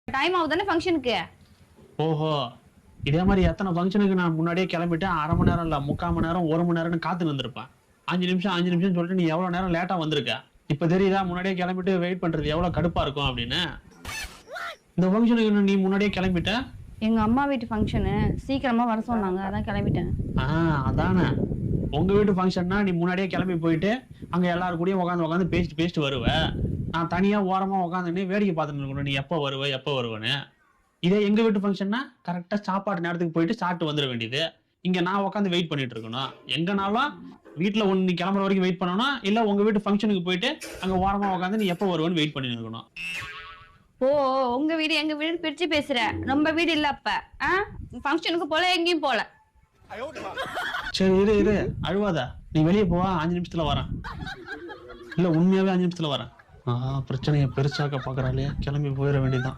Time ஆகுதானே ஃபங்க்ஷனுக்கு. ஓஹோ, இதே மாதிரி எத்தனை ஃபங்க்ஷனுக்கு நான் முன்னாடியே கிளம்பிட்டு 1/2 மணி நேரம் இல்ல 3/4 மணி நேரம் 1 மணி நேரம்னு காத்து வந்திருப்பேன். 5 நிமிஷம் சொல்லிட்டு நீ எவ்வளவு நேரம் லேட்டா வந்திருக்க. இப்ப தெரியுதா முன்னாடியே கிளம்பிட்டு வெயிட் பண்றது எவ்வளவு கடுப்பா இருக்கும் அப்படின்னு. இந்த ஃபங்க்ஷனுக்கு நீ முன்னாடியே கிளம்பிட்ட. எங்க அம்மா வீட்டு ஃபங்க்ஷனு சீக்கிரமா வர சொன்னாங்க, அதான் கிளம்பிட்டேன். அதானே, உங்க வீட்டு ஃபங்க்ஷன்னா நீ முன்னாடியே கிளம்பி போயிட்டு அங்க எல்லாரும் கூடயும் உட்காந்து பேசிட்டு வருவ. நான் தனியா ஓரமா உட்காந்துன்னு வேடிக்கை பார்த்துட்டு இருக்கணும் நீ எப்போ வருவேன்னு. இதே எங்க வீட்டு ஃபங்க்ஷன்னா கரெக்டா சாப்பாடு நேரத்துக்கு போயிட்டு சாப்பிட்டு வந்துட வேண்டியது. இங்க நான் உட்காந்து வெயிட் பண்ணிட்டு இருக்கணும். எங்கனாலும் வீட்டுல ஒண்ணு நீ கிளம்புற வரைக்கும் வெயிட் பண்ணணும், இல்ல உங்க வீட்டு ஃபங்க்ஷனுக்கு போயிட்டு அங்க ஓரமா உட்காந்து நீ எப்போ வருவேன்னு வெயிட் பண்ணிட்டு இருக்கணும். ஓ, உங்க வீடு எங்க வீடு பிரிச்சு பேசுற. நம்ம வீடு இல்ல அப்ப. ஃபங்க்ஷனுக்கு போல எங்கேயும் போல. சரி இரு அழுவாத, நீ வெளியே போவா. 5 நிமிஷத்துல வரேன். இல்ல உண்மையாவே 5 நிமிஷத்துல வரேன். பிரச்சனையை பெருசாக்க பாக்குறாளே, கிளம்பி போயிட வேண்டியதுதான்.